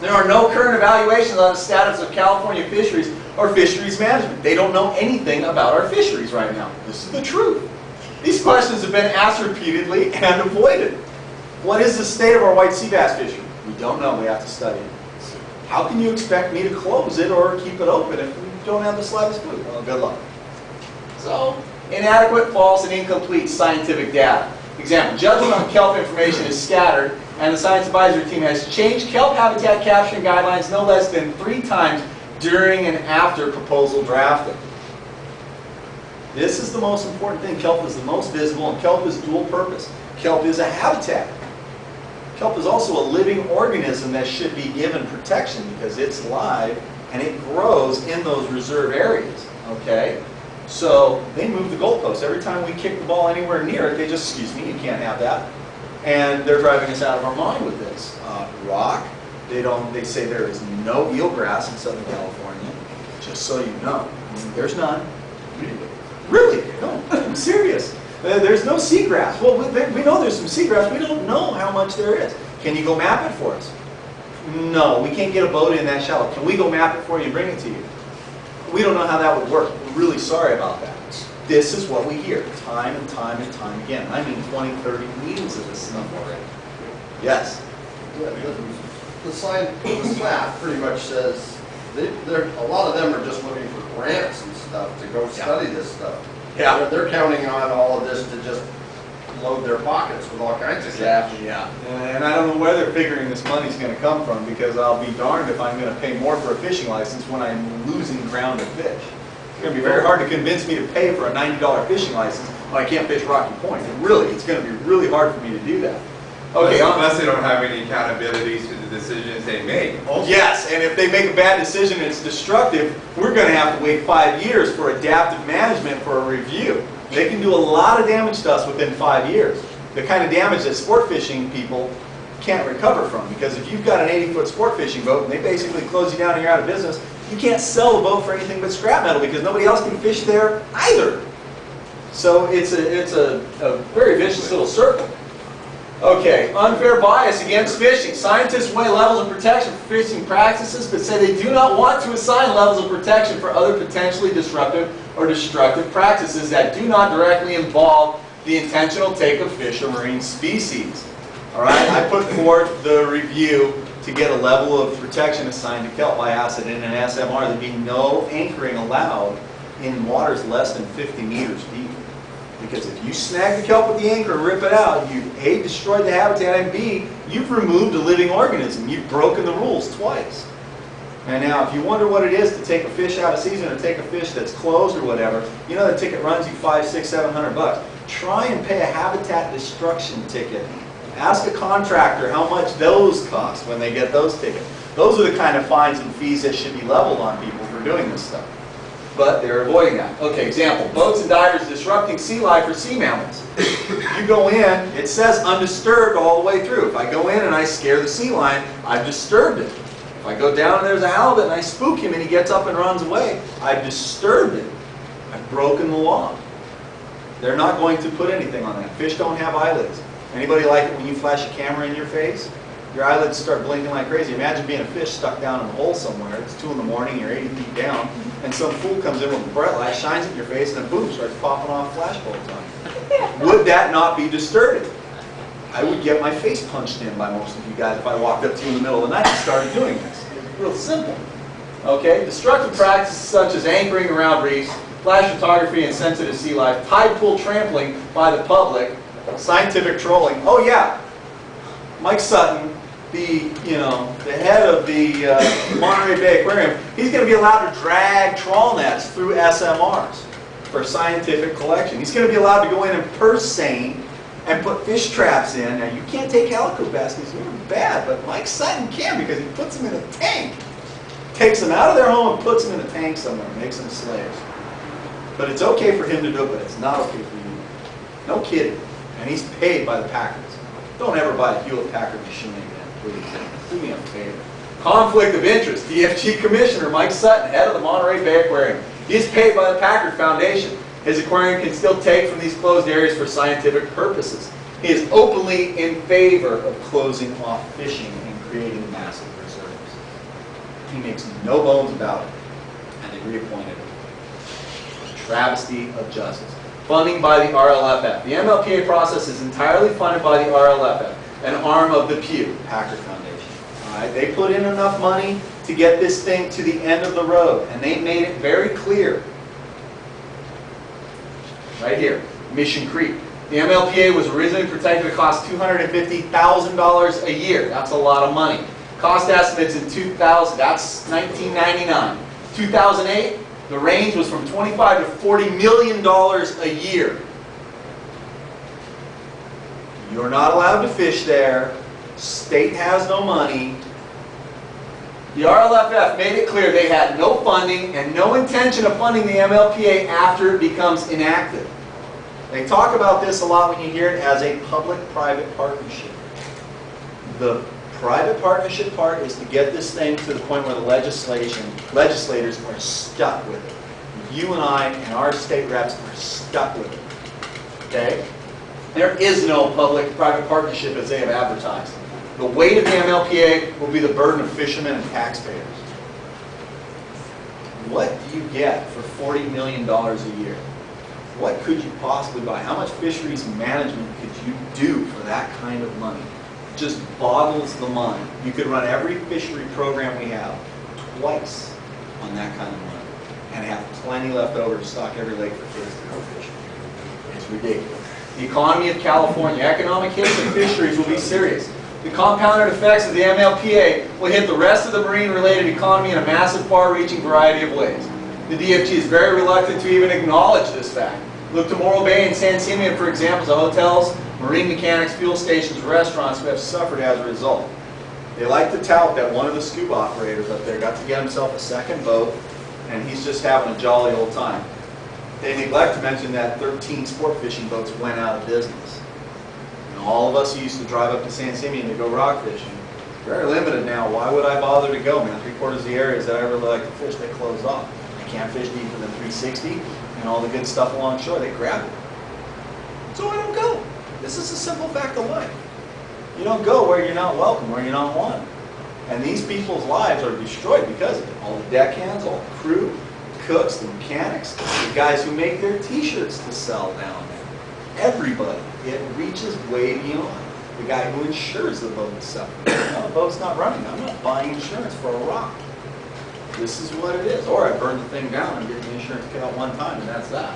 There are no current evaluations on the status of California fisheries or fisheries management. They don't know anything about our fisheries right now. This is the truth. These questions have been asked repeatedly and avoided. What is the state of our white sea bass fishery? We don't know. We have to study it. How can you expect me to close it or keep it open if we don't have the slightest clue? Well, good luck. So, inadequate, false, and incomplete scientific data. Example, judgment on kelp information is scattered, and the science advisory team has changed kelp habitat capturing guidelines no less than 3 times during and after proposal drafting. This is the most important thing. Kelp is the most visible, and kelp is dual purpose. Kelp is a habitat. Kelp is also a living organism that should be given protection because it's live and it grows in those reserve areas. Okay? So they move the goalposts. Every time we kick the ball anywhere near it, they just, excuse me, you can't have that. And they're driving us out of our mind with this. Rock, they say there is no eelgrass in Southern California, just so you know. There's none. Really? No, I'm serious. There's no seagrass. Well, we know there's some seagrass. We don't know how much there is. Can you go map it for us? No, we can't get a boat in that shallow. Can we go map it for you and bring it to you? We don't know how that would work. We're really sorry about that. This is what we hear time and time and time again. I mean 20, 30 meetings of this stuff already. Yes? The staff pretty much says a lot of them are just looking for grants and stuff to go study this stuff. Yeah. They're counting on all of this to just load their pockets with all kinds of cash. Yeah. And I don't know where they're figuring this money's going to come from, because I'll be darned if I'm going to pay more for a fishing license when I'm losing ground to fish. It's going to be very hard to convince me to pay for a $90 fishing license when I can't fish Rocky Point. It's going to be really hard for me to do that. Okay, unless they don't have any accountability to the decisions they make. Also. Yes, and if they make a bad decision and it's destructive, we're going to have to wait 5 years for adaptive management for a review. They can do a lot of damage to us within 5 years. The kind of damage that sport fishing people can't recover from. Because if you've got an 80-foot sport fishing boat and they basically close you down and you're out of business, you can't sell the boat for anything but scrap metal because nobody else can fish there either. So it's a very vicious little circle. Okay, unfair bias against fishing. Scientists weigh levels of protection for fishing practices, but say they do not want to assign levels of protection for other potentially disruptive or destructive practices that do not directly involve the intentional take of fish or marine species. All right, I put forth the review to get a level of protection assigned to kelp by acid in an SMR. There'd be no anchoring allowed in waters less than 50 meters deep. Because if you snag the kelp with the anchor and rip it out, you've A, destroyed the habitat, and B, you've removed a living organism. You've broken the rules twice. And now, if you wonder what it is to take a fish out of season or take a fish that's closed or whatever, you know the ticket runs you $500, $600, $700. Try and pay a habitat destruction ticket. Ask a contractor how much those cost when they get those tickets. Those are the kind of fines and fees that should be leveled on people for doing this stuff. But they're avoiding that. Okay, example, boats and divers disrupting sea life for sea mammals. You go in, it says undisturbed all the way through. If I go in and I scare the sea lion, I've disturbed it. If I go down and there's a halibut and I spook him and he gets up and runs away, I've disturbed it. I've broken the law. They're not going to put anything on that. Fish don't have eyelids. Anybody like it when you flash a camera in your face? Your eyelids start blinking like crazy. Imagine being a fish stuck down in a hole somewhere. It's 2 in the morning, you're 80 feet down, and some fool comes in with a bright light, shines it in your face, and then boom, starts popping off flashbulbs on you. Would that not be disturbing? I would get my face punched in by most of you guys if I walked up to you in the middle of the night and started doing this. It's real simple. Okay, destructive practices such as anchoring around reefs, flash photography and sensitive sea life, tide pool trampling by the public, scientific trolling. Oh yeah, Mike Sutton, the head of the Monterey Bay Aquarium, he's going to be allowed to drag trawl nets through SMRs for scientific collection. He's going to be allowed to go in and purse seine and put fish traps in. Now you can't take calico bass because they're bad, but Mike Sutton can because he puts them in a tank. Takes them out of their home and puts them in a tank somewhere, makes them slaves. But it's okay for him to do it, but it's not okay for you. No kidding. And he's paid by the Packers. Don't ever buy a Hewlett-Packard machine again, please. Do me a favor. Conflict of interest. DFG Commissioner Mike Sutton, head of the Monterey Bay Aquarium. He's paid by the Packard Foundation. His aquarium can still take from these closed areas for scientific purposes. He is openly in favor of closing off fishing and creating massive reserves. He makes no bones about it. And they reappointed him. Travesty of justice. Funding by the RLFF. The MLPA process is entirely funded by the RLFF, an arm of the Pew Packard Foundation. All right? They put in enough money to get this thing to the end of the road, and they made it very clear. Right here, Mission Creek. The MLPA was originally projected to cost $250,000 a year. That's a lot of money. Cost estimates in 2000, that's 1999. 2008, the range was from $25 to $40 million a year. You're not allowed to fish there. State has no money. The RLFF made it clear they had no funding and no intention of funding the MLPA after it becomes inactive. They talk about this a lot when you hear it as a public-private partnership. The private partnership part is to get this thing to the point where the legislators are stuck with it. You and I and our state reps are stuck with it. Okay? There is no public-private partnership as they have advertised. The weight of the MLPA will be the burden of fishermen and taxpayers. What do you get for $40 million a year? What could you possibly buy? How much fisheries management could you do for that kind of money? It just boggles the mind. You could run every fishery program we have twice on that kind of money and have plenty left over to stock every lake for kids to go fishing. It's ridiculous. The economy of California, economic hits and fisheries will be serious. The compounded effects of the MLPA will hit the rest of the marine-related economy in a massive, far-reaching variety of ways. The DFG is very reluctant to even acknowledge this fact. Look to Morro Bay and San Simeon for examples of hotels, marine mechanics, fuel stations, restaurants who have suffered as a result. They like to tout that one of the scuba operators up there got to get himself a second boat, and he's just having a jolly old time. They neglect to mention that 13 sport fishing boats went out of business. All of us who used to drive up to San Simeon to go rock fishing, it's very limited now. Why would I bother to go, man? 3/4 of the areas that I really like to fish, they close off. I can't fish deeper than 360, and all the good stuff along shore, they grab it. So I don't go. This is a simple fact of life. You don't go where you're not welcome, where you're not wanted. And these people's lives are destroyed because of it. All the deckhands, all the crew, the cooks, the mechanics, the guys who make their t-shirts to sell down there. Everybody. It reaches way beyond. The guy who insures the boat itself. No, the boat's not running. I'm not buying insurance for a rock. This is what it is. Or I burn the thing down and get the insurance payout one time, and that's that.